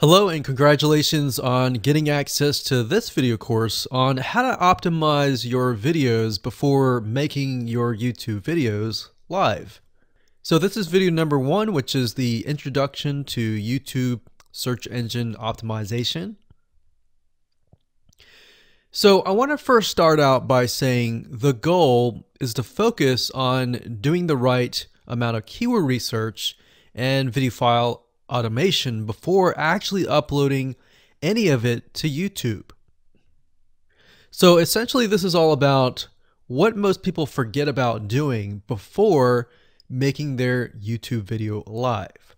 Hello and congratulations on getting access to this video course on how to optimize your videos before making your YouTube videos live. So this is video number 1, which is the introduction to YouTube search engine optimization. So I want to first start out by saying the goal is to focus on doing the right amount of keyword research and video file automation before actually uploading any of it to YouTube. So essentially this is all about what most people forget about doing before making their YouTube video live.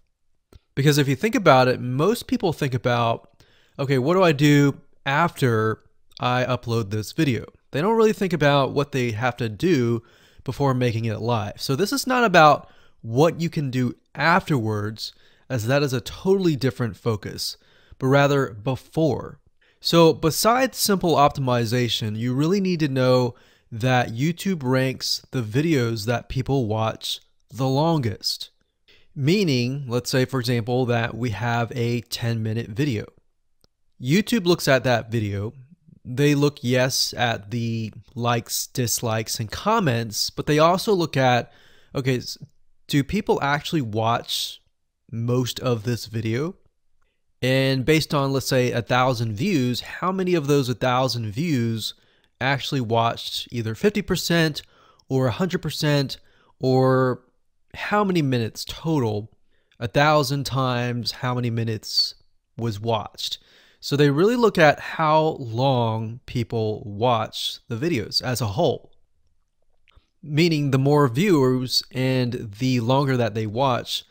Because if you think about it, most people think about, okay, what do I do after I upload this video? They don't really think about what they have to do before making it live. So this is not about what you can do afterwards, as that is a totally different focus, but rather before. So besides simple optimization, you really need to know that YouTube ranks the videos that people watch the longest. Meaning, let's say for example that we have a 10-minute video. YouTube looks at that video. They look, yes, at the likes, dislikes, and comments, but they also look at, okay, do people actually watch most of this video? And based on, let's say, 1,000 views, how many of those 1,000 views actually watched either 50% or 100%, or how many minutes total? 1,000 times how many minutes was watched. So they really look at how long people watch the videos as a whole. Meaning the more viewers and the longer that they watch,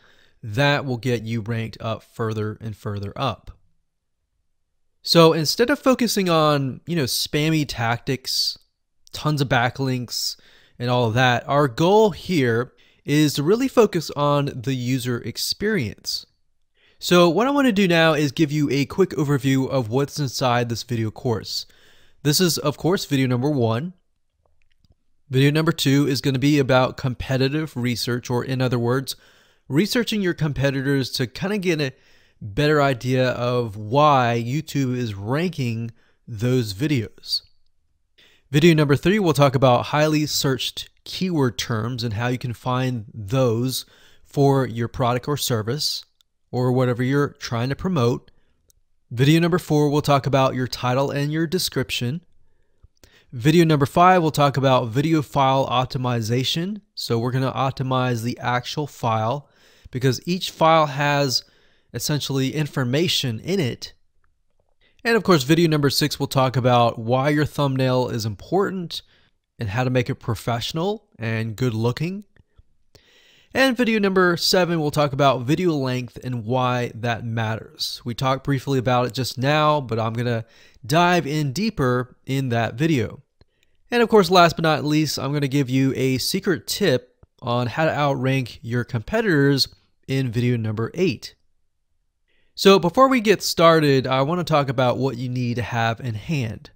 that will get you ranked up further and further up. So instead of focusing on, spammy tactics, tons of backlinks, and all of that, our goal here is to really focus on the user experience. So what I want to do now is give you a quick overview of what's inside this video course. This is, of course, video number 1. Video number 2 is going to be about competitive research, or in other words, researching your competitors to kind of get a better idea of why YouTube is ranking those videos. Video number 3, we'll talk about highly searched keyword terms and how you can find those for your product or service or whatever you're trying to promote. Video number 4, we'll talk about your title and your description. Video number 5, we'll talk about video file optimization. So we're going to optimize the actual file because each file has essentially information in it. And of course, video number 6, we'll talk about why your thumbnail is important and how to make it professional and good looking. And video number 7, we'll talk about video length and why that matters. We talked briefly about it just now, but I'm going to dive in deeper in that video. And of course, last but not least, I'm going to give you a secret tip on how to outrank your competitors in video number 8. So before we get started, I want to talk about what you need to have in hand.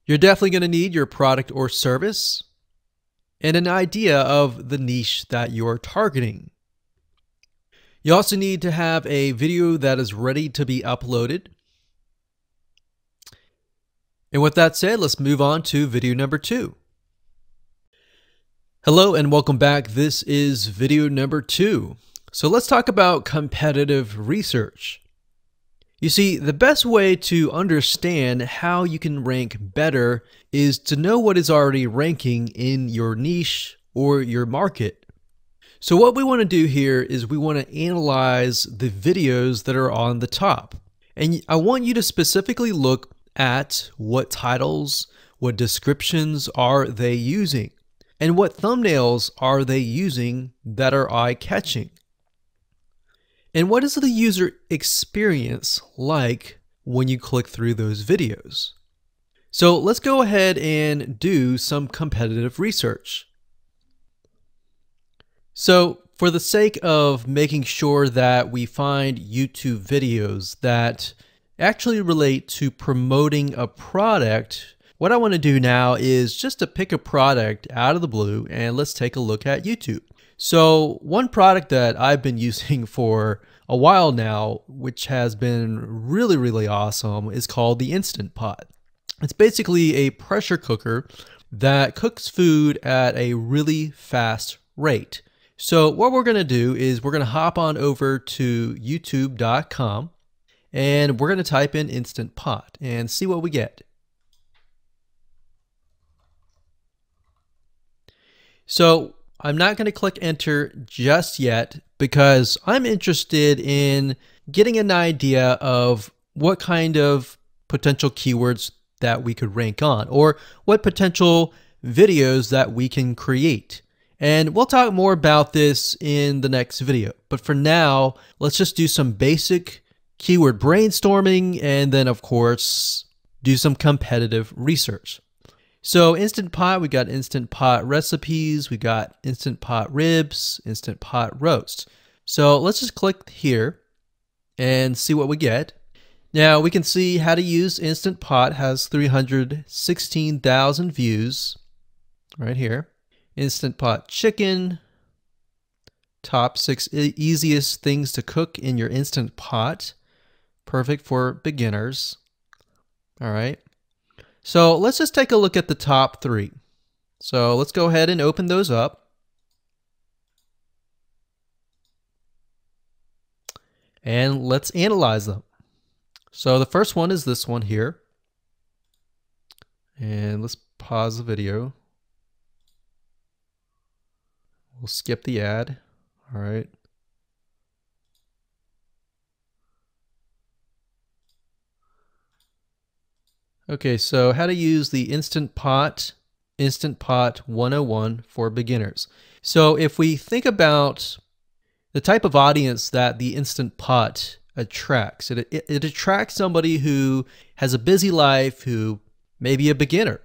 You're definitely going to need your product or service and an idea of the niche that you're targeting. You also need to have a video that is ready to be uploaded. And with that said, let's move on to video number 2. Hello and welcome back. This is video number 2. So let's talk about competitive research. You see, the best way to understand how you can rank better is to know what is already ranking in your niche or your market. So what we want to do here is we want to analyze the videos that are on the top. And I want you to specifically look at what titles, what descriptions are they using, and what thumbnails are they using that are eye-catching. And what is the user experience like when you click through those videos? So let's go ahead and do some competitive research. So for the sake of making sure that we find YouTube videos that actually relate to promoting a product, what I want to do now is just to pick a product out of the blue and let's take a look at YouTube. So one product that I've been using for a while now, which has been really, really awesome, is called the Instant Pot. It's basically a pressure cooker that cooks food at a really fast rate. So what we're going to do is we're going to hop on over to youtube.com and we're going to type in Instant Pot and see what we get. So I'm not going to click enter just yet because I'm interested in getting an idea of what kind of potential keywords that we could rank on, or what potential videos that we can create. And we'll talk more about this in the next video. But for now, let's just do some basic keyword brainstorming and then, of course, do some competitive research. So Instant Pot, we got Instant Pot recipes, we got Instant Pot ribs, Instant Pot roast. So let's just click here and see what we get. Now we can see how to use Instant Pot has 316,000 views right here. Instant Pot chicken, top 6 easiest things to cook in your Instant Pot. Perfect for beginners. All right. So let's just take a look at the top 3. So let's go ahead and open those up. And let's analyze them. So the first one is this one here. And let's pause the video. We'll skip the ad. All right. Okay, so how to use the Instant Pot 101 for beginners. So if we think about the type of audience that the Instant Pot attracts, it attracts somebody who has a busy life, who may be a beginner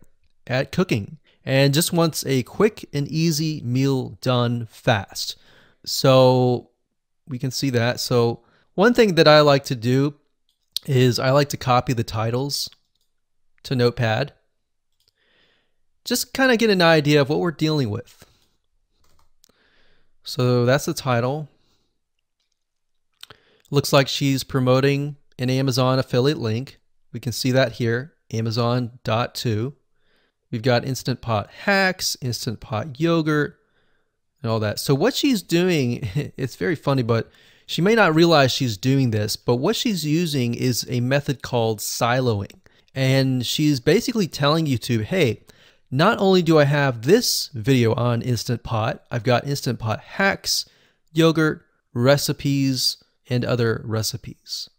at cooking and just wants a quick and easy meal done fast. So we can see that. So one thing that I like to do is I like to copy the titles to Notepad. Just kind of get an idea of what we're dealing with. So that's the title. Looks like she's promoting an Amazon affiliate link. We can see that here, Amazon.to. We've got Instant Pot hacks, Instant Pot yogurt, and all that. So what she's doing, it's very funny, but she may not realize she's doing this, but what she's using is a method called siloing. And she's basically telling YouTube, hey, not only do I have this video on Instant Pot, I've got Instant Pot hacks, yogurt, recipes, and other recipes.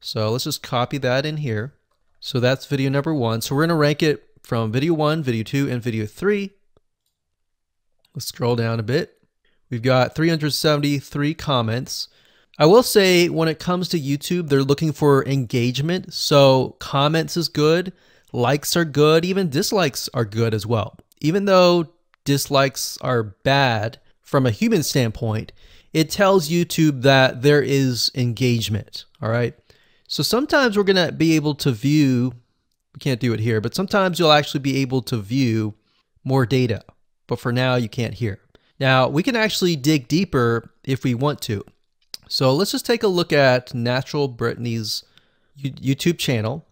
So let's just copy that in here. So that's video number 1. So we're going to rank it from video 1, video 2, and video 3. Let's scroll down a bit. We've got 373 comments. I will say when it comes to YouTube, they're looking for engagement. So comments is good, likes are good, even dislikes are good as well. Even though dislikes are bad from a human standpoint, it tells YouTube that there is engagement, all right? So sometimes we're gonna be able to view, we can't do it here, but sometimes you'll actually be able to view more data, but for now you can't here. Now we can actually dig deeper if we want to. So let's just take a look at Natural Brittany's YouTube channel.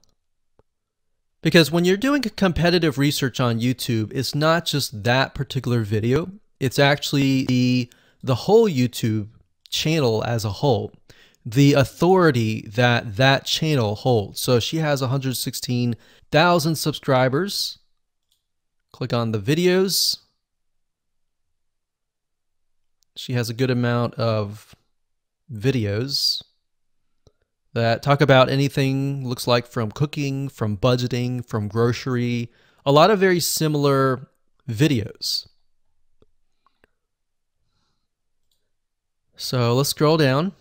Because when you're doing competitive research on YouTube, it's not just that particular video. It's actually the whole YouTube channel as a whole. The authority that that channel holds. So she has 116,000 subscribers. Click on the videos. She has a good amount of videos that talk about anything, looks like from cooking, from budgeting, from grocery, a lot of very similar videos. So let's scroll down.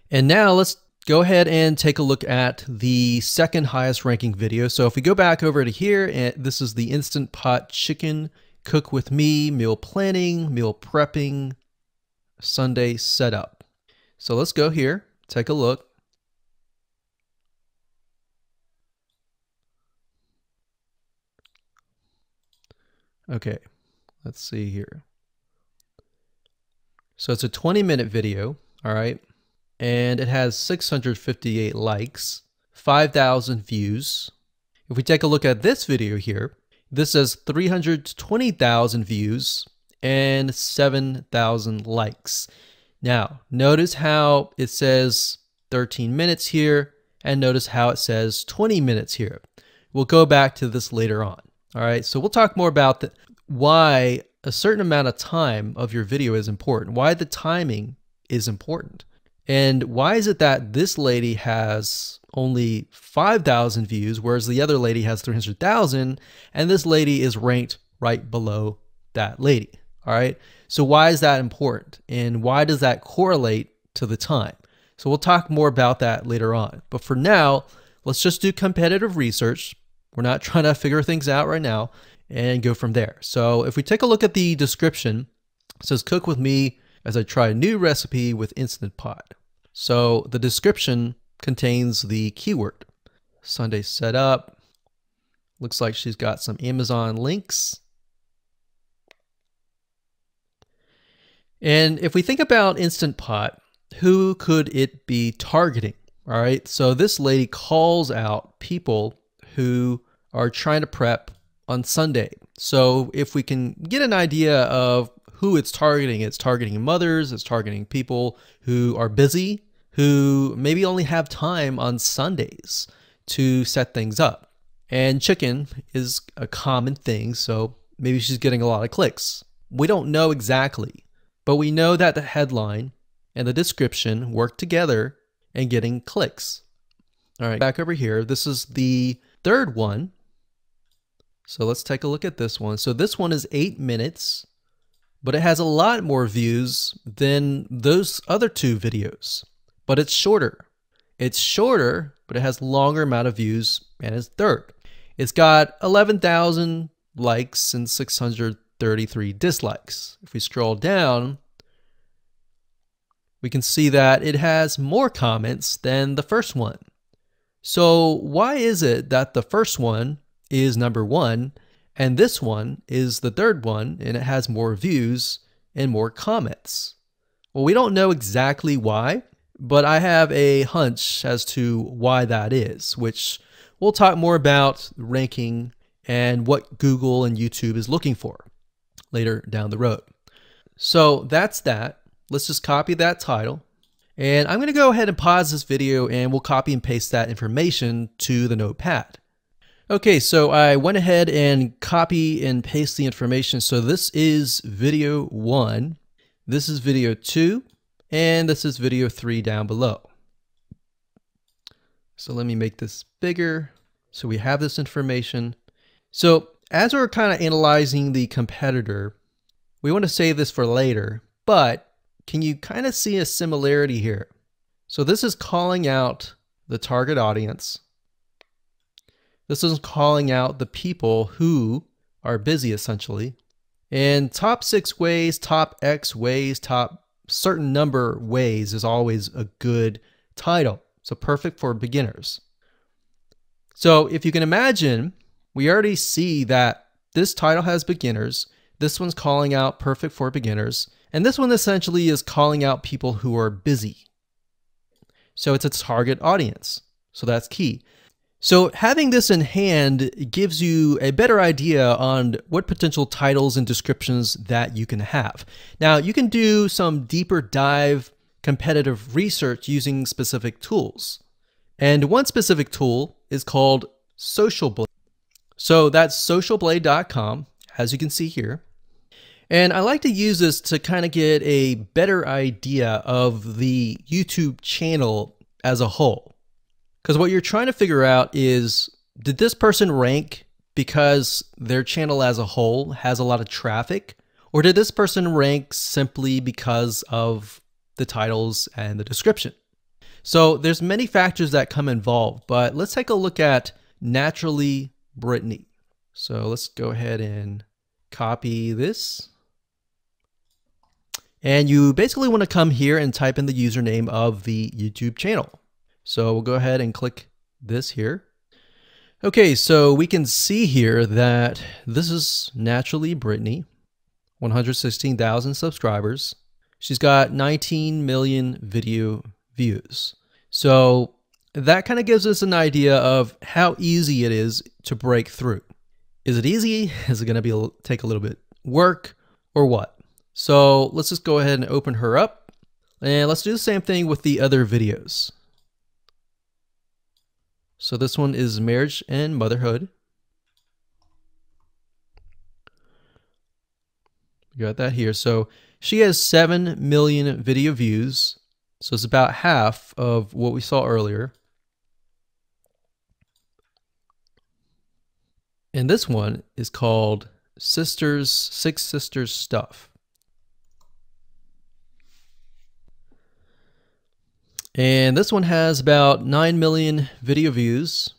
And now let's go ahead and take a look at the second highest ranking video. So if we go back over to here, and this is the Instant Pot chicken, cook with me, meal planning, meal prepping, Sunday setup. So let's go here, take a look. Okay, Let's see here. So it's a 20-minute video, all right? And it has 658 likes, 5,000 views. If we take a look at this video here, this has 320,000 views and 7,000 likes. Now, notice how it says 13 minutes here, and notice how it says 20 minutes here. We'll go back to this later on. All right, so we'll talk more about why a certain amount of time of your video is important, why the timing is important. And why is it that this lady has only 5,000 views, whereas the other lady has 300,000, and this lady is ranked right below that lady? All right, so why is that important? And why does that correlate to the time? So we'll talk more about that later on. But for now, let's just do competitive research. We're not trying to figure things out right now, and go from there. So if we take a look at the description, it says cook with me as I try a new recipe with Instant Pot. So the description contains the keyword. Sunday setup. Looks like she's got some Amazon links. And if we think about Instant Pot, who could it be targeting? All right, so this lady calls out people who are trying to prep on Sunday. So if we can get an idea of who it's targeting mothers, it's targeting people who are busy, who maybe only have time on Sundays to set things up. And chicken is a common thing, so maybe she's getting a lot of clicks. We don't know exactly, but we know that the headline and the description work together and getting clicks. All right, back over here, this is the third one. So let's take a look at this one. So this one is 8 minutes, but it has a lot more views than those other two videos, but it's shorter. It's shorter, but it has longer amount of views, and it's third. It's got 11,000 likes and 633 dislikes. If we scroll down, we can see that it has more comments than the first one. So why is it that the first one is number one and this one is the third one and it has more views and more comments? Well, we don't know exactly why, but I have a hunch as to why that is, which we'll talk more about ranking and what Google and YouTube is looking for later down the road. So that's that. Let's just copy that title. And I'm going to go ahead and pause this video and we'll copy and paste that information to the notepad. Okay, so I went ahead and copy and paste the information. So this is video 1, this is video 2, and this is video 3 down below. So let me make this bigger so we have this information. So as we're kind of analyzing the competitor, we want to save this for later, but can you kind of see a similarity here? So this is calling out the target audience. This is calling out the people who are busy, essentially. And top 6 ways, top X ways, top certain number ways is always a good title. So perfect for beginners. So if you can imagine, we already see that this title has beginners. This one's calling out perfect for beginners. And this one essentially is calling out people who are busy. So it's a target audience. So that's key. So having this in hand gives you a better idea on what potential titles and descriptions that you can have. Now, you can do some deeper dive competitive research using specific tools. And one specific tool is called Social Blade. So that's socialblade.com, as you can see here. And I like to use this to kind of get a better idea of the YouTube channel as a whole. Because what you're trying to figure out is, did this person rank because their channel as a whole has a lot of traffic? Or did this person rank simply because of the titles and the description? So there's many factors that come involved, but let's take a look at Naturally Brittany. So let's go ahead and copy this. And you basically want to come here and type in the username of the YouTube channel. So we'll go ahead and click this here. Okay, so we can see here that this is Naturally Brittany. 116,000 subscribers. She's got 19 million video views. So that kind of gives us an idea of how easy it is to break through. Is it easy? Is it going to take a little bit work or what? So let's just go ahead and open her up, and let's do the same thing with the other videos. So this one is marriage and motherhood. We got that here. So she has 7 million video views. So it's about half of what we saw earlier. And this one is called Six Sisters Stuff. And this one has about 9 million video views.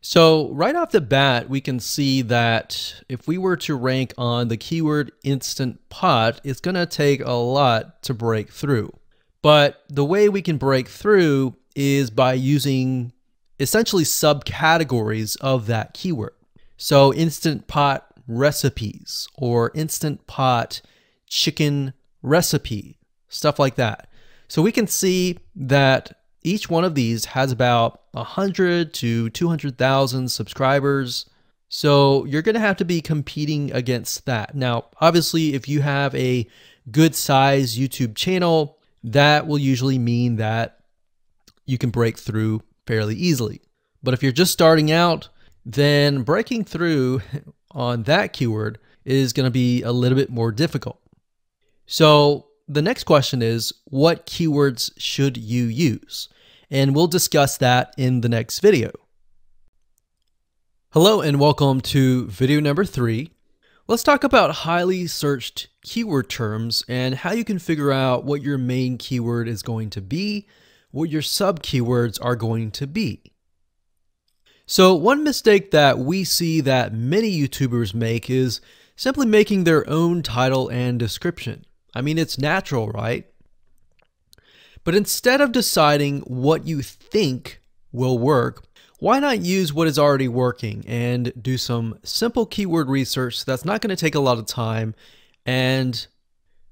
So right off the bat, we can see that if we were to rank on the keyword Instant Pot, it's going to take a lot to break through. But the way we can break through is by using essentially subcategories of that keyword. So Instant Pot recipes or Instant Pot chicken recipe, stuff like that. So we can see that each one of these has about 100 to 200,000 subscribers. So you're going to have to be competing against that. Now, obviously, if you have a good size YouTube channel, that will usually mean that you can break through fairly easily. But if you're just starting out, then breaking through on that keyword is going to be a little bit more difficult. So the next question is, what keywords should you use? And we'll discuss that in the next video. Hello and welcome to video number 3. Let's talk about highly searched keyword terms and how you can figure out what your main keyword is going to be, what your sub keywords are going to be. So one mistake that we see that many YouTubers make is simply making their own title and description. I mean, it's natural, right? But instead of deciding what you think will work, why not use what is already working and do some simple keyword research that's not going to take a lot of time, and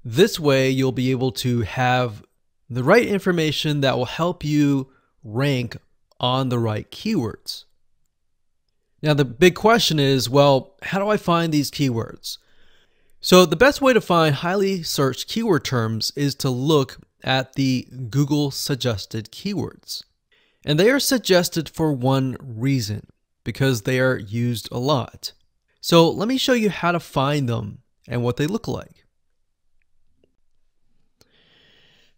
this way you'll be able to have the right information that will help you rank on the right keywords. Now the big question is, well, how do I find these keywords? So the best way to find highly searched keyword terms is to look at the Google suggested keywords. And they are suggested for one reason, because they are used a lot. So let me show you how to find them and what they look like.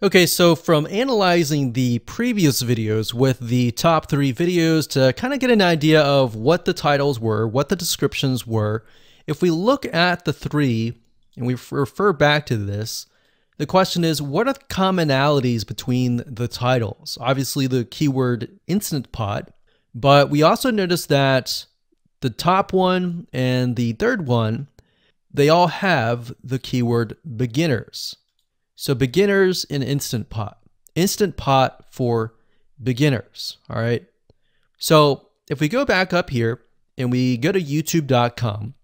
Okay, so from analyzing the previous videos with the top 3 videos to kind of get an idea of what the titles were, what the descriptions were, if we look at the 3 and we refer back to this, the question is, what are the commonalities between the titles? Obviously the keyword Instant Pot, but we also noticed that the top one and the third one, they all have the keyword beginners. So beginners in Instant Pot for beginners, all right? So if we go back up here and we go to youtube.com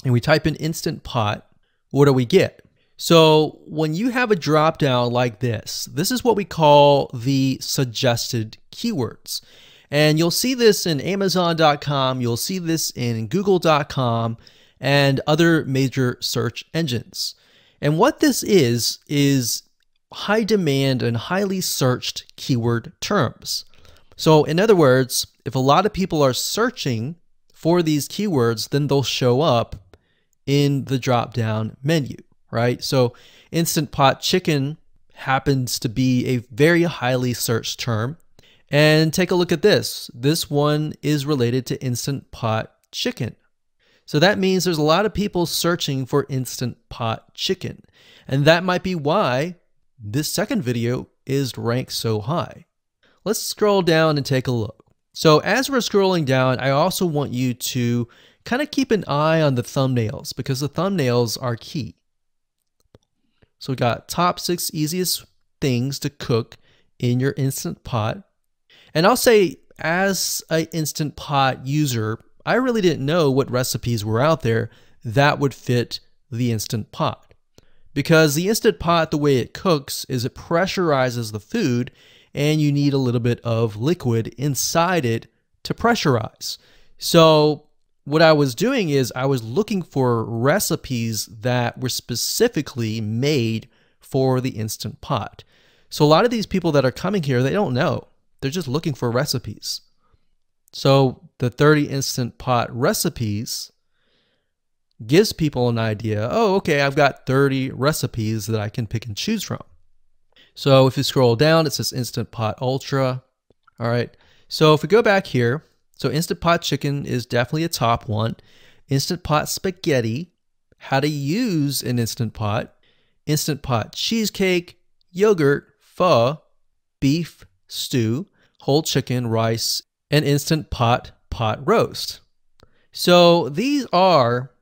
and we type in Instant Pot, what do we get? So when you have a drop down like this is what we call the suggested keywords. And you'll see this in Amazon.com, you'll see this in Google.com and other major search engines. And what this is high demand and highly searched keyword terms. So in other words, if a lot of people are searching for these keywords, then they'll show up in the drop down menu. Right? So Instant Pot chicken happens to be a very highly searched term. And take a look at this. This one is related to Instant Pot chicken. So that means there's a lot of people searching for Instant Pot chicken. And that might be why this second video is ranked so high. Let's scroll down and take a look. So as we're scrolling down, I also want you to kind of keep an eye on the thumbnails because the thumbnails are key. So we got top 6 easiest things to cook in your Instant Pot. And I'll say as an Instant Pot user, I really didn't know what recipes were out there that would fit the Instant Pot. Because the Instant Pot, the way it cooks is it pressurizes the food, and you need a little bit of liquid inside it to pressurize. So what I was doing is I was looking for recipes that were specifically made for the Instant Pot. So a lot of these people that are coming here, they don't know. They're just looking for recipes. So the 30 Instant Pot recipes gives people an idea. Oh, okay, I've got 30 recipes that I can pick and choose from. So if you scroll down, it says Instant Pot Ultra. All right. So if we go back here, so Instant Pot Chicken is definitely a top one. Instant Pot Spaghetti, how to use an Instant Pot. Instant Pot Cheesecake, Yogurt, Pho, Beef Stew, Whole Chicken, Rice, and Instant Pot Roast. So these are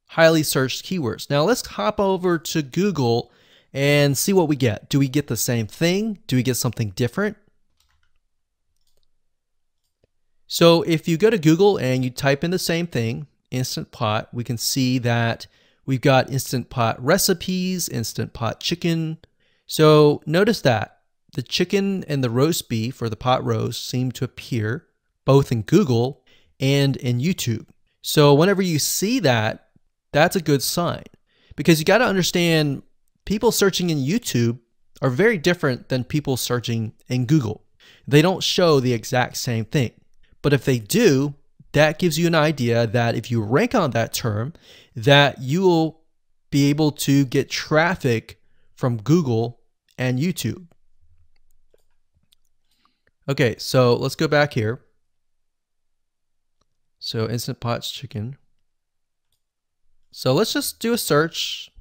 highly searched keywords. Now let's hop over to Google and see what we get. Do we get the same thing? Do we get something different? So if you go to Google and you type in the same thing, Instant Pot, we can see that we've got Instant Pot recipes, Instant Pot chicken. So notice that the chicken and the roast beef or the pot roast seem to appear both in Google and in YouTube. So whenever you see that, that's a good sign, because you got to understand people searching in YouTube are very different than people searching in Google. They don't show the exact same thing. But if they do, that gives you an idea that if you rank on that term, that you will be able to get traffic from Google and YouTube. Okay, so let's go back here. So Instant Pot Chicken. So let's just do a search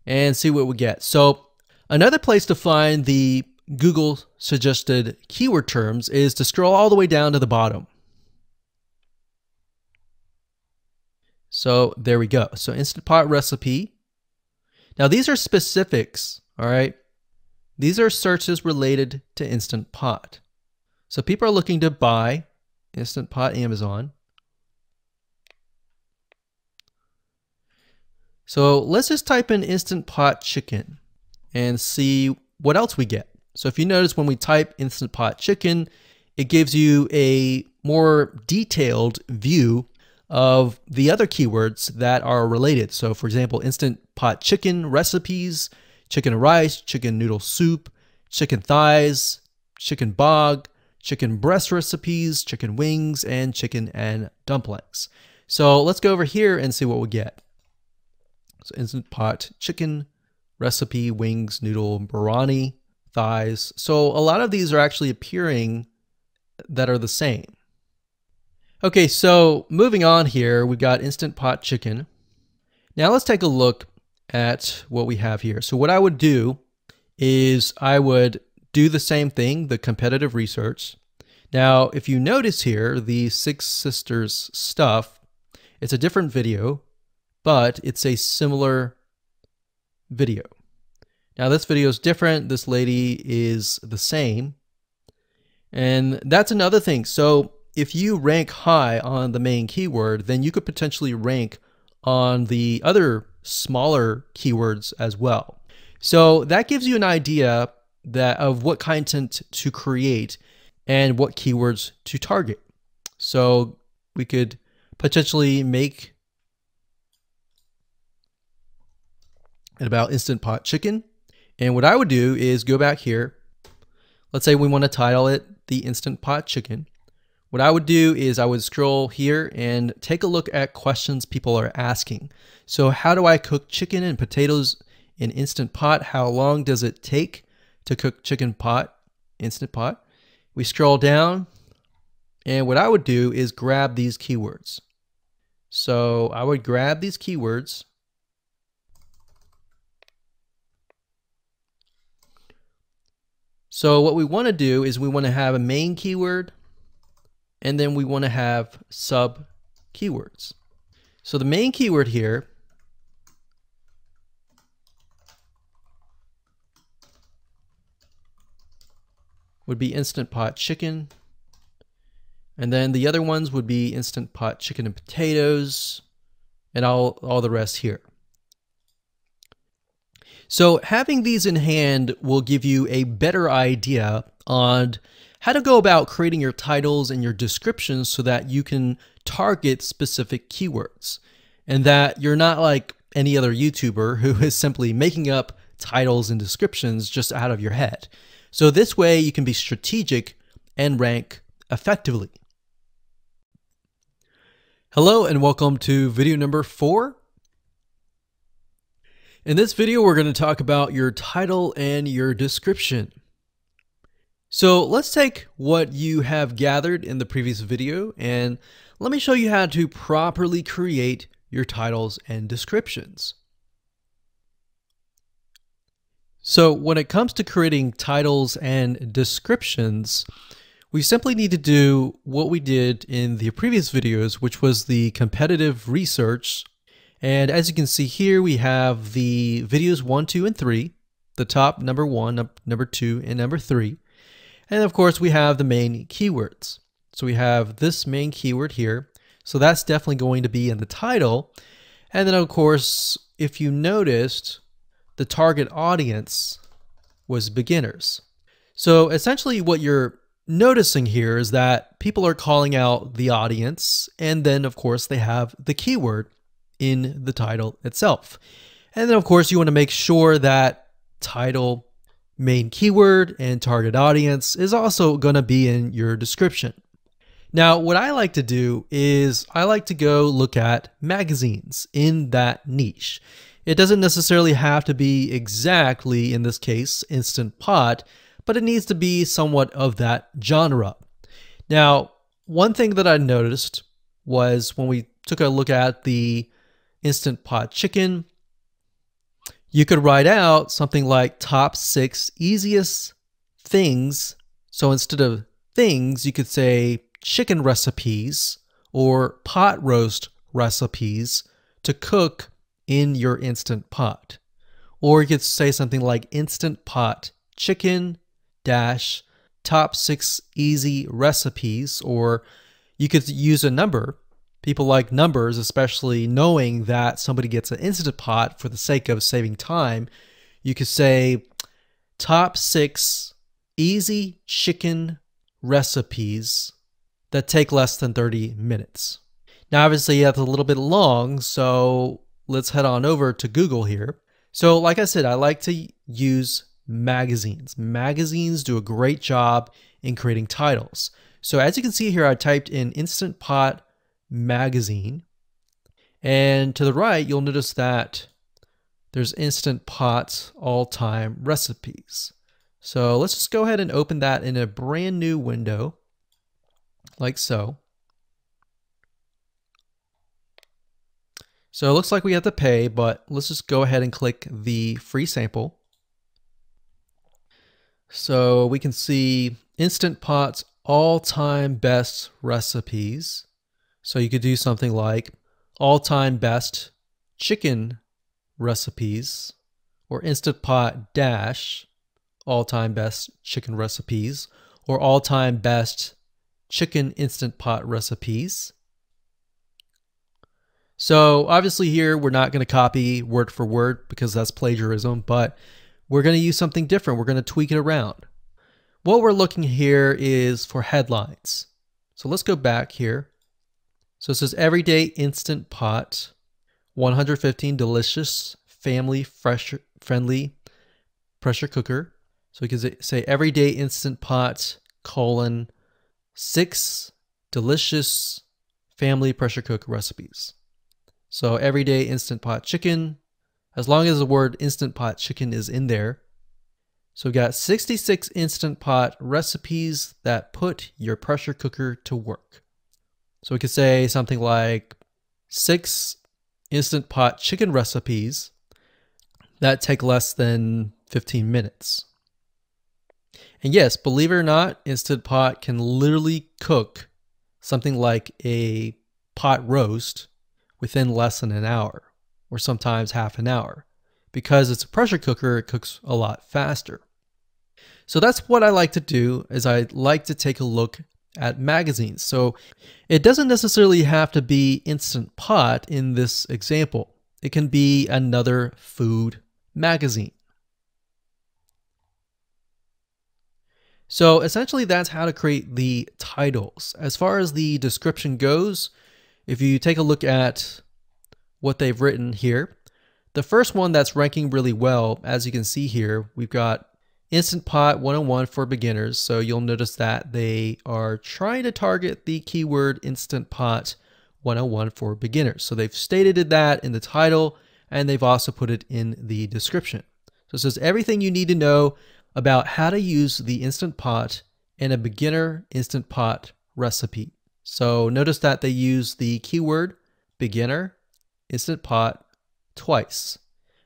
and see what we get. So another place to find the Google suggested keyword terms is to scroll all the way down to the bottom. So there we go. So Instant Pot recipe. Now these are specifics, all right? These are searches related to Instant Pot. So people are looking to buy Instant Pot Amazon. So let's just type in Instant Pot Chicken and see what else we get. So if you notice, when we type Instant Pot Chicken, it gives you a more detailed view of the other keywords that are related. So for example, Instant Pot Chicken recipes, chicken and rice, chicken noodle soup, chicken thighs, chicken bog, chicken breast recipes, chicken wings, and chicken and dumplings. So let's go over here and see what we get. So Instant Pot Chicken recipe, wings, noodle, biryani, thighs. So a lot of these are actually appearing that are the same. Okay, so moving on here, we've got Instant Pot Chicken. Now let's take a look at what we have here. So what I would do is I would do the same thing, the competitive research. Now, if you notice here, the Six Sisters stuff, it's a different video, but it's a similar video. Now this video is different. This lady is the same. And that's another thing. So if you rank high on the main keyword, then you could potentially rank on the other smaller keywords as well. So that gives you an idea that of what content to create and what keywords to target. So we could potentially make it about Instant Pot Chicken. And what I would do is go back here. Let's say we want to title it the Instant Pot Chicken. What I would do is I would scroll here and take a look at questions people are asking. So how do I cook chicken and potatoes in Instant Pot? How long does it take to cook chicken pot, Instant Pot? We scroll down, and what I would do is grab these keywords. So I would grab these keywords. So what we want to do is we want to have a main keyword, and then we want to have sub keywords. So the main keyword here would be Instant Pot Chicken. And then the other ones would be Instant Pot chicken and potatoes, and all the rest here. So having these in hand will give you a better idea on how to go about creating your titles and your descriptions so that you can target specific keywords, and that you're not like any other YouTuber who is simply making up titles and descriptions just out of your head. So this way you can be strategic and rank effectively. Hello and welcome to video number 4. In this video, we're going to talk about your title and your description. So let's take what you have gathered in the previous video and let me show you how to properly create your titles and descriptions. So when it comes to creating titles and descriptions, we simply need to do what we did in the previous videos, which was the competitive research. And as you can see here, we have the videos 1, 2, and 3, the top number 1, number 2, and number 3. And of course, we have the main keywords. So we have this main keyword here. So that's definitely going to be in the title. And then of course, if you noticed, the target audience was beginners. So essentially what you're noticing here is that people are calling out the audience, and then of course they have the keyword in the title itself. And then of course you want to make sure that title, main keyword, and target audience is also going to be in your description. Now what I like to do is I like to go look at magazines in that niche. It doesn't necessarily have to be exactly, in this case, Instant Pot, but it needs to be somewhat of that genre. Now, one thing that I noticed was when we took a look at the Instant Pot chicken, you could write out something like top 6 easiest things. So instead of things, you could say chicken recipes or pot roast recipes to cook in your Instant Pot. Or you could say something like Instant Pot chicken dash top 6 easy recipes, or you could use a number. People like numbers, especially knowing that somebody gets an Instant Pot for the sake of saving time. You could say top 6 easy chicken recipes that take less than 30 minutes. Now obviously that's a little bit long, so let's head on over to Google here. So like I said, I like to use magazines. Magazines do a great job in creating titles. So as you can see here, I typed in Instant Pot magazine, and to the right you'll notice that there's Instant Pot all-time recipes. So let's just go ahead and open that in a brand new window like so. So it looks like we have to pay, but let's just go ahead and click the free sample. So we can see Instant Pot's all-time best recipes. So you could do something like all-time best chicken recipes, or Instant Pot dash all-time best chicken recipes, or all-time best chicken Instant Pot recipes. So obviously here we're not going to copy word for word because that's plagiarism, but we're going to use something different. We're going to tweak it around. What we're looking here is for headlines. So let's go back here. So it says everyday Instant Pot, 115 delicious, family friendly pressure cooker. So we can say everyday Instant Pot, colon, 6 delicious family pressure cook recipes. So everyday Instant Pot chicken, as long as the word Instant Pot chicken is in there. So we've got 66 Instant Pot recipes that put your pressure cooker to work. So we could say something like 6 Instant Pot chicken recipes that take less than 15 minutes. And yes, believe it or not, Instant Pot can literally cook something like a pot roast within less than an hour, or sometimes half an hour. Because it's a pressure cooker, it cooks a lot faster. So that's what I like to do, is I like to take a look at magazines. So it doesn't necessarily have to be Instant Pot in this example. It can be another food magazine. So essentially that's how to create the titles. As far as the description goes, if you take a look at what they've written here, the first one that's ranking really well, as you can see here, we've got Instant Pot 101 for beginners. So you'll notice that they are trying to target the keyword Instant Pot 101 for beginners. So they've stated that in the title, and they've also put it in the description. So it says everything you need to know about how to use the Instant Pot in a beginner Instant Pot recipe. So notice that they use the keyword beginner Instant Pot twice.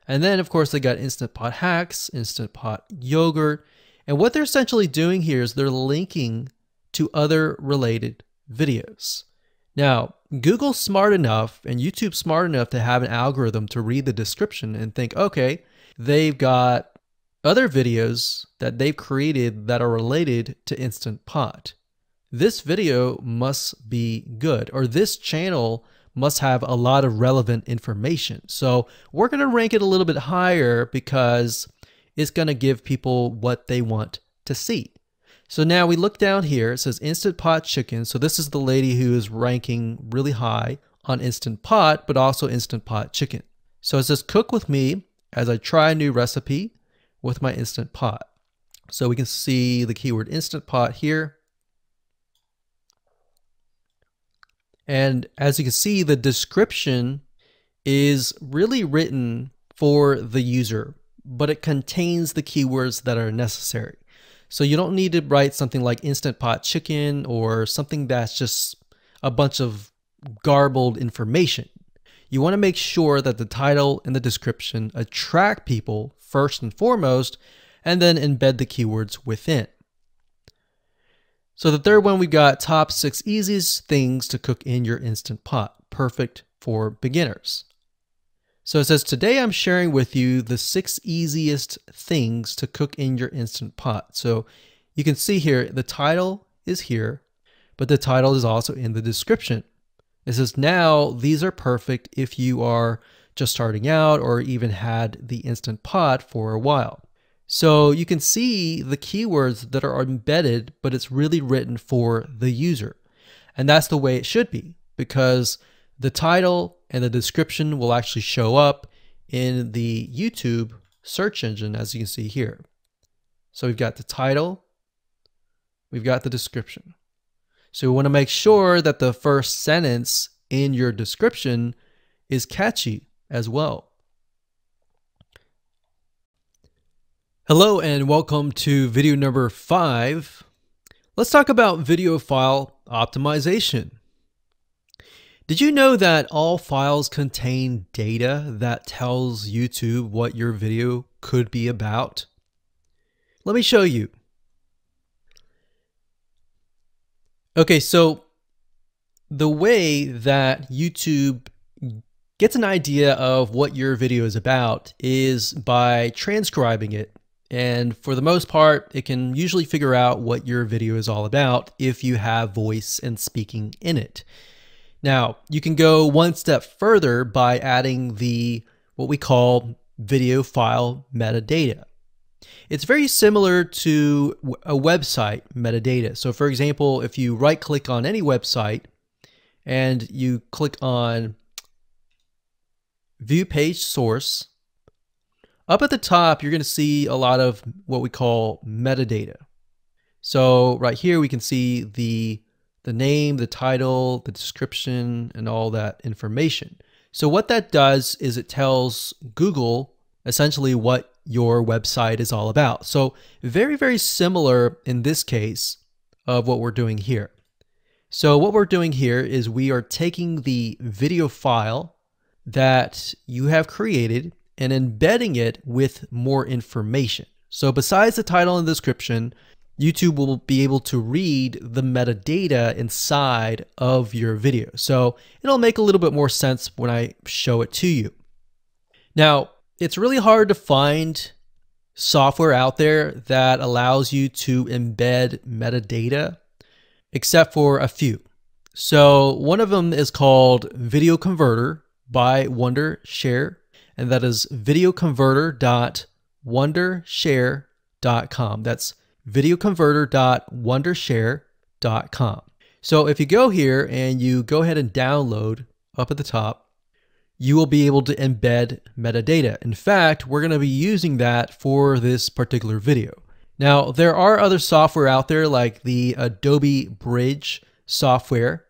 And then of course they got Instant Pot hacks, Instant Pot yogurt. And what they're essentially doing here is they're linking to other related videos. Now, Google's smart enough and YouTube's smart enough to have an algorithm to read the description and think, okay, they've got other videos that they've created that are related to Instant Pot. This video must be good, or this channel must have a lot of relevant information. So we're going to rank it a little bit higher because it's going to give people what they want to see. So now we look down here, it says Instant Pot chicken. So this is the lady who is ranking really high on Instant Pot, but also Instant Pot chicken. So it says cook with me as I try a new recipe with my Instant Pot. So we can see the keyword Instant Pot here. And as you can see, the description is really written for the user, but it contains the keywords that are necessary. So you don't need to write something like Instant Pot chicken or something that's just a bunch of garbled information. You want to make sure that the title and the description attract people first and foremost, and then embed the keywords within. So the third one, we've got top 6 easiest things to cook in your Instant Pot, perfect for beginners. So it says, today I'm sharing with you the 6 easiest things to cook in your Instant Pot. So you can see here, the title is here, but the title is also in the description. It says, now these are perfect if you are just starting out or even had the Instant Pot for a while. So you can see the keywords that are embedded, but it's really written for the user. And that's the way it should be, because the title and the description will actually show up in the YouTube search engine, as you can see here. So we've got the title, we've got the description. So we want to make sure that the first sentence in your description is catchy as well. Hello and welcome to video number 5. Let's talk about video file optimization. Did you know that all files contain data that tells YouTube what your video could be about? Let me show you. Okay, so the way that YouTube gets an idea of what your video is about is by transcribing it. And for the most part, it can usually figure out what your video is all about if you have voice and speaking in it. Now, you can go one step further by adding what we call video file metadata. It's very similar to a website metadata. So for example, if you right click on any website and you click on View Page Source, up at the top, you're going to see a lot of what we call metadata. So right here, we can see the name, the title, the description, and all that information. So what that does is it tells Google essentially what your website is all about. So very, very similar in this case of what we're doing here. So what we're doing here is we are taking the video file that you have created and embedding it with more information. So besides the title and description, YouTube will be able to read the metadata inside of your video. So it'll make a little bit more sense when I show it to you. Now, it's really hard to find software out there that allows you to embed metadata except for a few. So one of them is called Video Converter by Wondershare, and that is videoconverter.wondershare.com. That's videoconverter.wondershare.com. So if you go here and you go ahead and download up at the top, you will be able to embed metadata. In fact, we're going to be using that for this particular video. Now, there are other software out there like the Adobe Bridge software,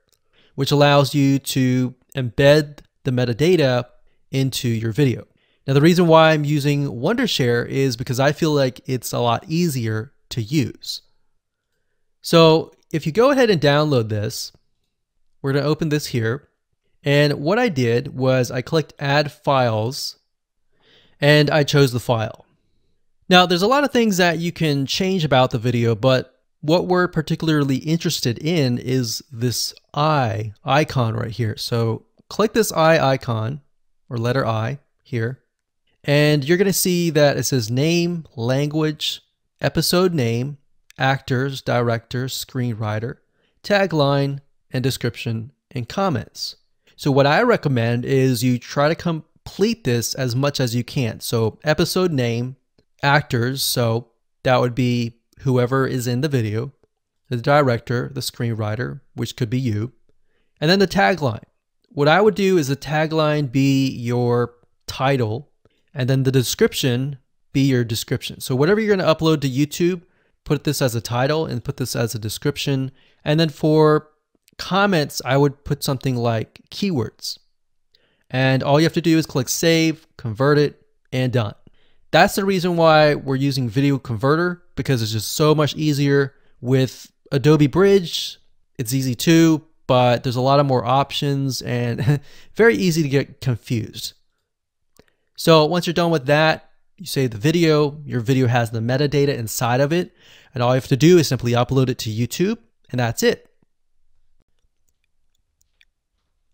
which allows you to embed the metadata into your video. Now, the reason why I'm using Wondershare is because I feel like it's a lot easier to use. So if you go ahead and download this, we're going to open this here. And what I did was I clicked Add Files, and I chose the file. Now, there's a lot of things that you can change about the video, but what we're particularly interested in is this I icon right here. So click this I icon, or letter I here, and you're going to see that it says name, language, episode name, actors, directors, screenwriter, tagline, and description, and comments. So what I recommend is you try to complete this as much as you can. So episode name, actors, so that would be whoever is in the video, the director, the screenwriter, which could be you, and then the tagline. What I would do is the tagline be your title, and then the description be your description. So whatever you're going to upload to YouTube, put this as a title and put this as a description. And then for comments, I would put something like keywords. And all you have to do is click save, convert it, and done. That's the reason why we're using Video Converter, because it's just so much easier. With Adobe Bridge, it's easy too, but there's a lot of more options and very easy to get confused. So once you're done with that, you save the video, your video has the metadata inside of it, and all you have to do is simply upload it to YouTube, and that's it.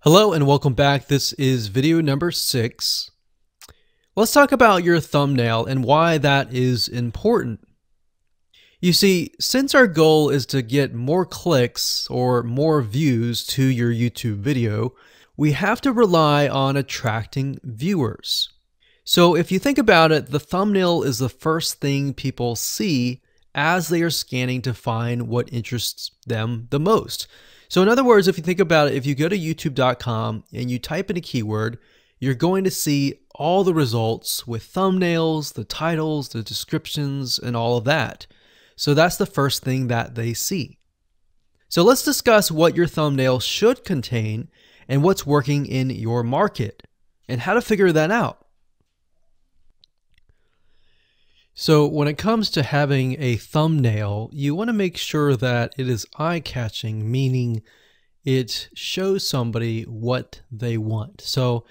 Hello and welcome back. This is video number 6. Let's talk about your thumbnail and why that is important. You see, since our goal is to get more clicks or more views to your YouTube video, we have to rely on attracting viewers. So if you think about it, the thumbnail is the first thing people see as they are scanning to find what interests them the most. So in other words, if you think about it, if you go to youtube.com and you type in a keyword, you're going to see all the results with thumbnails, the titles, the descriptions, and all of that. So that's the first thing that they see. So let's discuss what your thumbnail should contain and what's working in your market and how to figure that out. So when it comes to having a thumbnail, you want to make sure that it is eye-catching, meaning it shows somebody what they want. So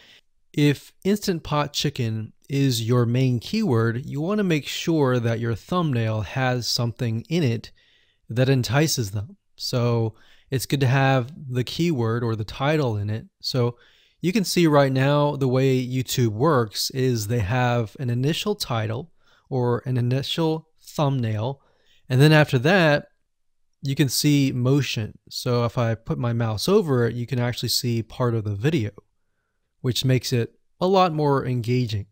if Instant Pot Chicken is your main keyword, you want to make sure that your thumbnail has something in it that entices them. So it's good to have the keyword or the title in it. So you can see right now the way YouTube works is they have an initial title or an initial thumbnail, and then after that you can see motion. So if I put my mouse over it, you can actually see part of the video, which makes it a lot more engaging.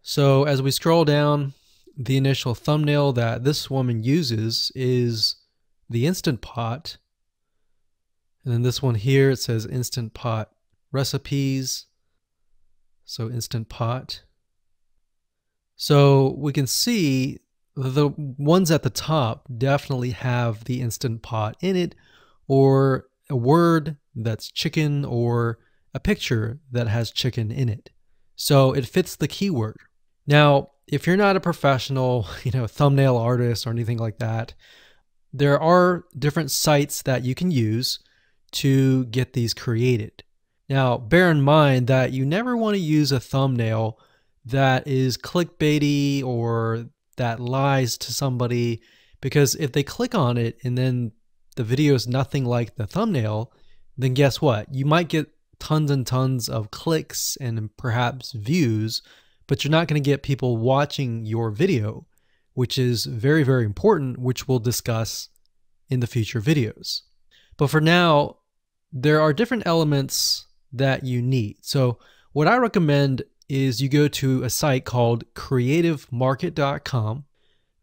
So as we scroll down, the initial thumbnail that this woman uses is the Instant Pot, and then this one here, it says Instant Pot recipes, so Instant Pot. So we can see the ones at the top definitely have the Instant Pot in it, or a word that's chicken, or a picture that has chicken in it. So it fits the keyword. Now, if you're not a professional, thumbnail artist or anything like that, there are different sites that you can use to get these created. Now, bear in mind that you never want to use a thumbnail that is clickbaity or that lies to somebody, because if they click on it and then the video is nothing like the thumbnail, then guess what? You might get tons and tons of clicks and perhaps views, but you're not going to get people watching your video, which is very, very important, which we'll discuss in the future videos. But for now, there are different elements that you need. So what I recommend is you go to a site called creativemarket.com.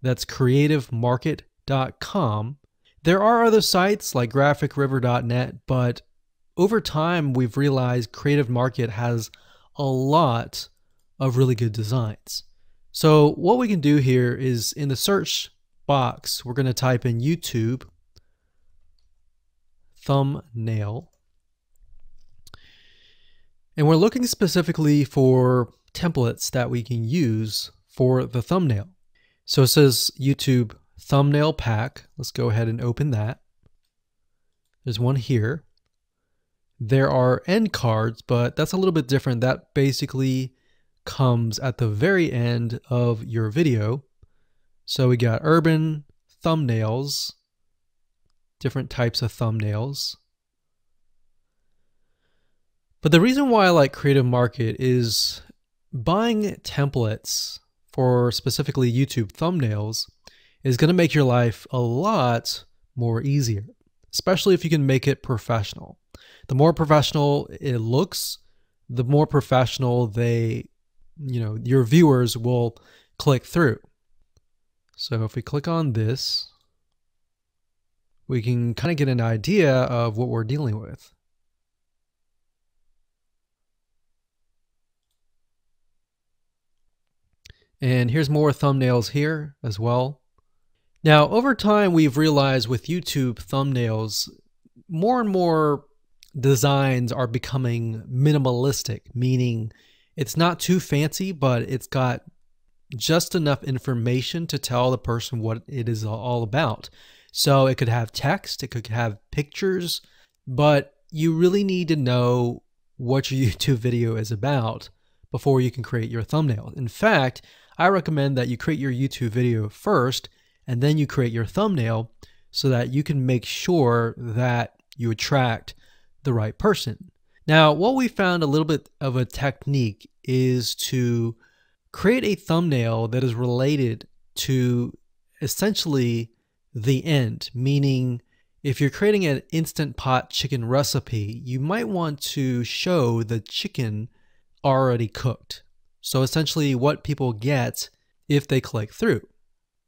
That's creativemarket.com. There are other sites like graphicriver.net, but over time we've realized Creative Market has a lot of really good designs. So what we can do here is in the search box, we're going to type in YouTube thumbnail. And we're looking specifically for templates that we can use for the thumbnail. So it says YouTube thumbnail pack. Let's go ahead and open that. There's one here. There are end cards, but that's a little bit different. That basically comes at the very end of your video. So we got urban thumbnails, different types of thumbnails. But the reason why I like Creative Market is buying templates for specifically YouTube thumbnails is going to make your life a lot more easier, especially if you can make it professional. The more professional it looks, the more professional your viewers will click through. So if we click on this, we can kind of get an idea of what we're dealing with. And here's more thumbnails here as well. Now, over time, we've realized with YouTube thumbnails, more and more designs are becoming minimalistic, meaning it's not too fancy, but it's got just enough information to tell the person what it is all about. So it could have text, it could have pictures, but you really need to know what your YouTube video is about before you can create your thumbnail. In fact, I recommend that you create your YouTube video first and then you create your thumbnail so that you can make sure that you attract the right person. Now, what we found a little bit of a technique is to create a thumbnail that is related to essentially the end, meaning if you're creating an Instant Pot chicken recipe, you might want to show the chicken already cooked. So essentially what people get if they click through.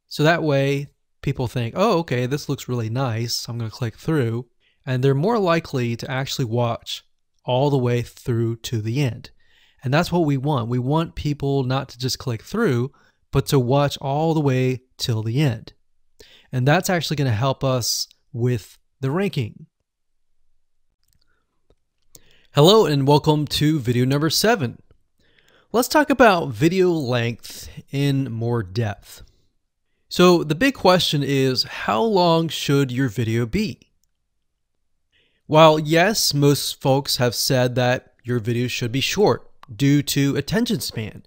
So that way people think, oh, okay, this looks really nice. I'm going to click through. And they're more likely to actually watch all the way through to the end. And that's what we want. We want people not to just click through, but to watch all the way till the end. And that's actually going to help us with the ranking. Hello and welcome to video number 7. Let's talk about video length in more depth. So the big question is, how long should your video be? While yes, most folks have said that your videos should be short due to attention span,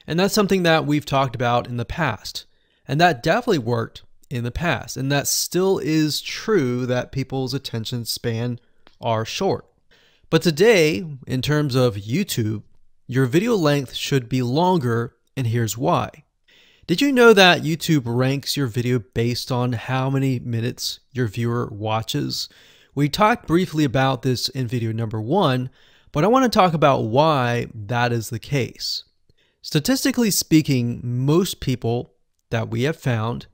and that's something that we've talked about in the past, and that definitely worked in the past, and that still is true that people's attention span are short. But today, in terms of YouTube, your video length should be longer, and here's why. Did you know that YouTube ranks your video based on how many minutes your viewer watches? We talked briefly about this in video number 1, but I want to talk about why that is the case. Statistically speaking, most people that we have found,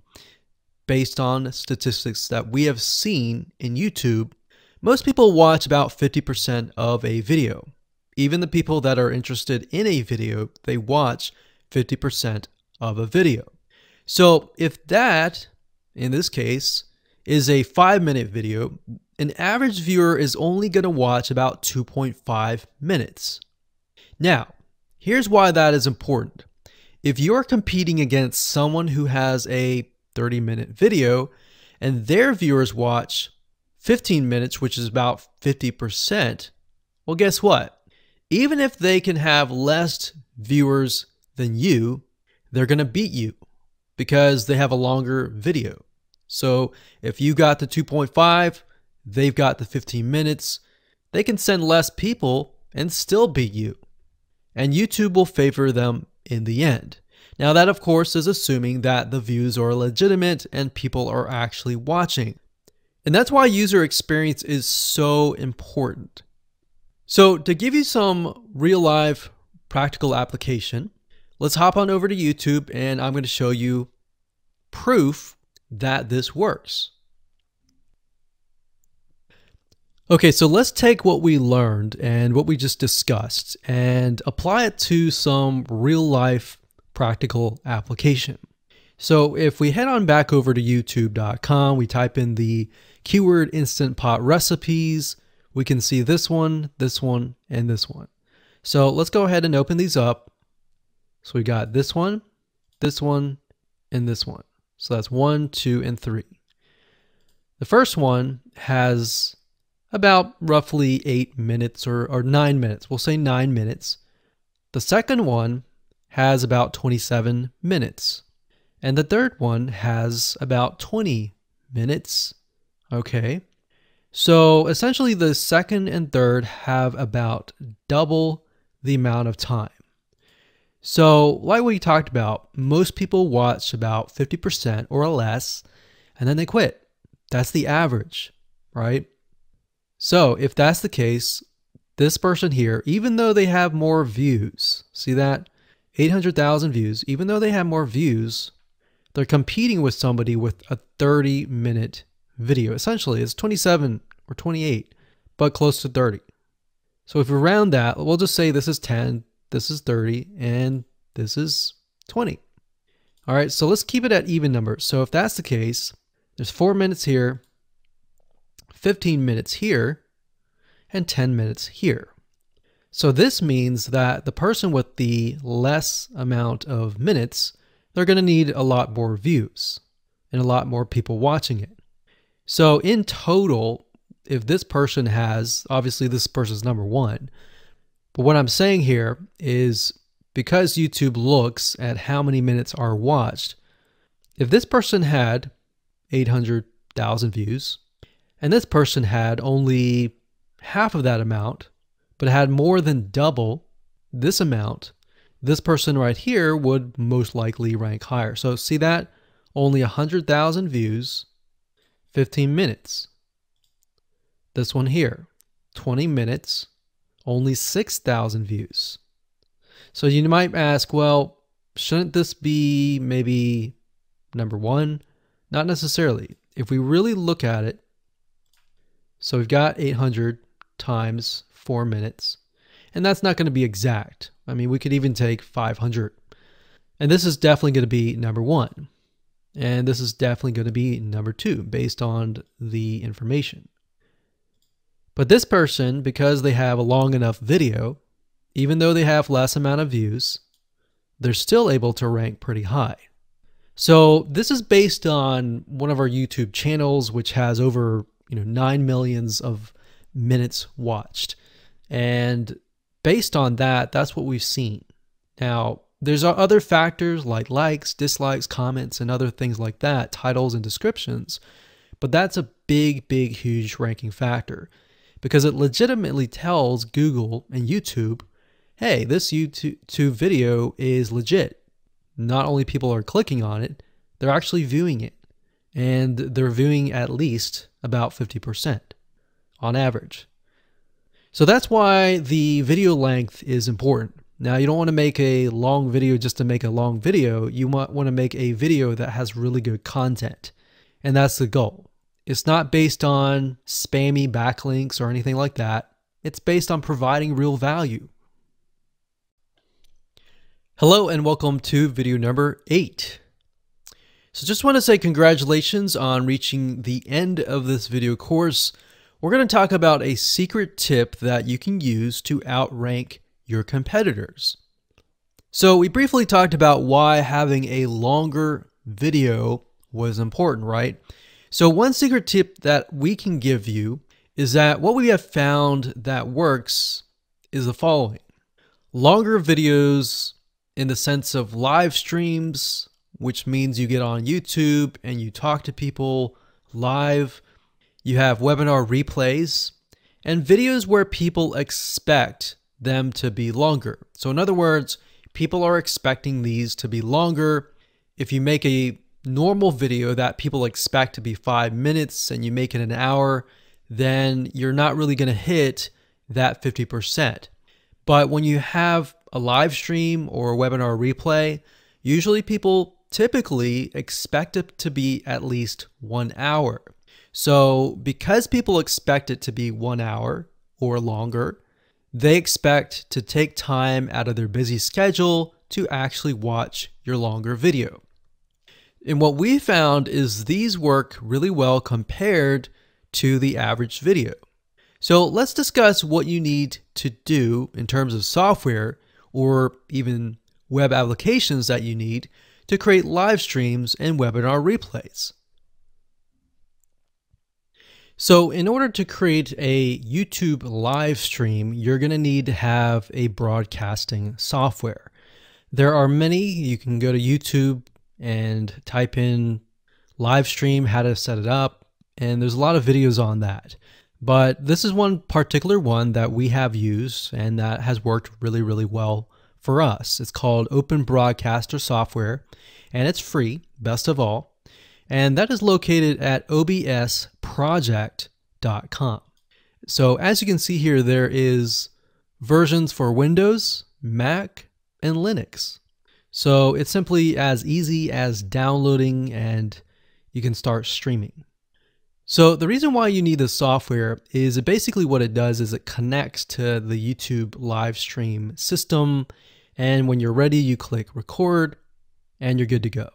based on statistics that we have seen in YouTube, most people watch about 50% of a video. Even the people that are interested in a video, they watch 50% of a video. So if that, in this case, is a 5-minute video, an average viewer is only going to watch about 2.5 minutes. Now, here's why that is important. If you're competing against someone who has a 30-minute video and their viewers watch 15 minutes, which is about 50%, well, guess what? Even if they can have less viewers than you, they're going to beat you because they have a longer video. So if you got the 2.5, they've got the 15 minutes, they can send less people and still beat you. And YouTube will favor them in the end. Now that of course is assuming that the views are legitimate and people are actually watching. And that's why user experience is so important. So to give you some real life practical application, let's hop on over to YouTube and I'm going to show you proof that this works. Okay, so let's take what we learned and what we just discussed and apply it to some real life practical application. So if we head on back over to youtube.com, we type in the keyword Instant Pot recipes, we can see this one, and this one. So let's go ahead and open these up. So we got this one, and this one. So that's 1, 2, and 3. The first one has about roughly 8 minutes or 9 minutes. We'll say 9 minutes. The second one has about 27 minutes. And the third one has about 20 minutes. Okay. So essentially the second and third have about double the amount of time. So like we talked about, most people watch about 50% or less, and then they quit. That's the average, right? So if that's the case, this person here, even though they have more views, see that? 800,000 views, even though they have more views, they're competing with somebody with a 30-minute video. Essentially, it's 27 or 28, but close to 30. So if we round that, we'll just say this is 10, this is 30, and this is 20. All right, so let's keep it at even numbers. So if that's the case, there's 4 minutes here, 15 minutes here, and 10 minutes here. So this means that the person with the less amount of minutes, they're going to need a lot more views and a lot more people watching it. So in total, if this person has, obviously this person's number one, but what I'm saying here is because YouTube looks at how many minutes are watched, if this person had 800,000 views, and this person had only half of that amount, but had more than double this amount, this person right here would most likely rank higher. So see that? Only 100,000 views, 15 minutes. This one here, 20 minutes, only 6,000 views. So you might ask, well, shouldn't this be maybe number one? Not necessarily. If we really look at it, so we've got 800 times 4 minutes, and that's not going to be exact. I mean, we could even take 500. And this is definitely going to be number one. And this is definitely going to be number two based on the information. But this person, because they have a long enough video, even though they have less amount of views, they're still able to rank pretty high. So this is based on one of our YouTube channels, which has over 9 million of minutes watched. And based on that, that's what we've seen. Now, there's other factors like likes, dislikes, comments, and other things like that, titles and descriptions. But that's a big, huge ranking factor because it legitimately tells Google and YouTube, hey, this YouTube video is legit. Not only people are clicking on it, they're actually viewing it. And they're viewing at least about 50% on average. So that's why the video length is important. Now, you don't want to make a long video just to make a long video. You might want to make a video that has really good content. And that's the goal. It's not based on spammy backlinks or anything like that. It's based on providing real value. Hello and welcome to video number 8. So just want to say congratulations on reaching the end of this video course. We're going to talk about a secret tip that you can use to outrank your competitors. So we briefly talked about why having a longer video was important, right? So one secret tip that we can give you is that what we have found that works is the following. Longer videos in the sense of live streams, which means you get on YouTube and you talk to people live. You have webinar replays and videos where people expect them to be longer. So in other words, people are expecting these to be longer. If you make a normal video that people expect to be 5 minutes and you make it an hour, then you're not really going to hit that 50%. But when you have a live stream or a webinar replay, usually people typically expect it to be at least 1 hour. So because people expect it to be 1 hour or longer, they expect to take time out of their busy schedule to actually watch your longer video. And what we found is these work really well compared to the average video. So let's discuss what you need to do in terms of software or even web applications that you need to create live streams and webinar replays. So in order to create a YouTube live stream, you're going to need to have a broadcasting software. There are many. You can go to YouTube and type in live stream, how to set it up, and there's a lot of videos on that. But this is one particular one that we have used and that has worked really, really well for us. It's called Open Broadcaster Software, and it's free, best of all. And that is located at obsproject.com. So as you can see here, there is versions for Windows, Mac, and Linux. So it's simply as easy as downloading and you can start streaming. So the reason why you need this software is basically what it does is it connects to the YouTube live stream system. And when you're ready, you click record and you're good to go.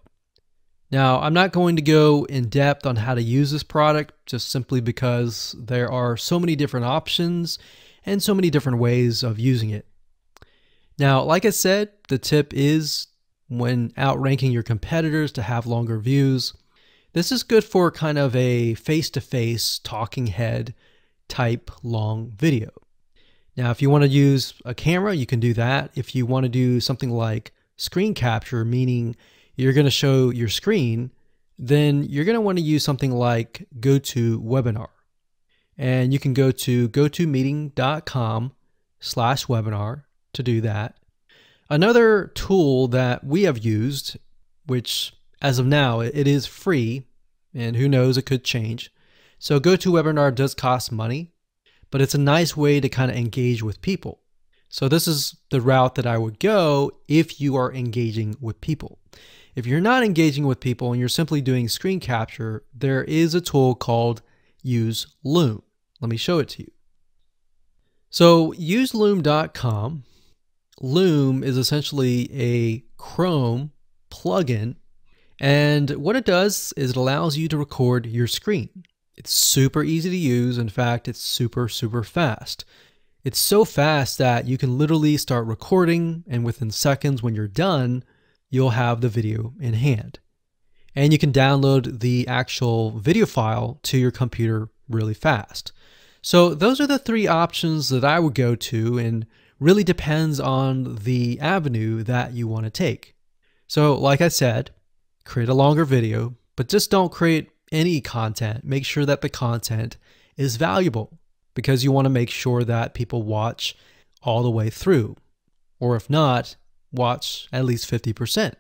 Now, I'm not going to go in depth on how to use this product just simply because there are so many different options and so many different ways of using it. Now, like I said, the tip is when outranking your competitors to have longer views. This is good for kind of a face-to-face talking head type long video. Now, if you want to use a camera, you can do that. If you want to do something like screen capture, meaning you're going to show your screen, then you're going to want to use something like GoToWebinar. And you can go to gotomeeting.com/webinar to do that. Another tool that we have used, which as of now, it is free, and who knows, it could change. So GoToWebinar does cost money, but it's a nice way to kind of engage with people. So this is the route that I would go if you are engaging with people. If you're not engaging with people and you're simply doing screen capture, there is a tool called Use Loom. Let me show it to you. So useloom.com. Loom is essentially a Chrome plugin, and what it does is it allows you to record your screen. It's super easy to use. In fact, it's super, super fast. It's so fast that you can literally start recording, and within seconds when you're done, you'll have the video in hand. And you can download the actual video file to your computer really fast. So those are the three options that I would go to, and really depends on the avenue that you want to take. So like I said, create a longer video, but just don't create any content. Make sure that the content is valuable, because you want to make sure that people watch all the way through, or if not, watch at least 50%.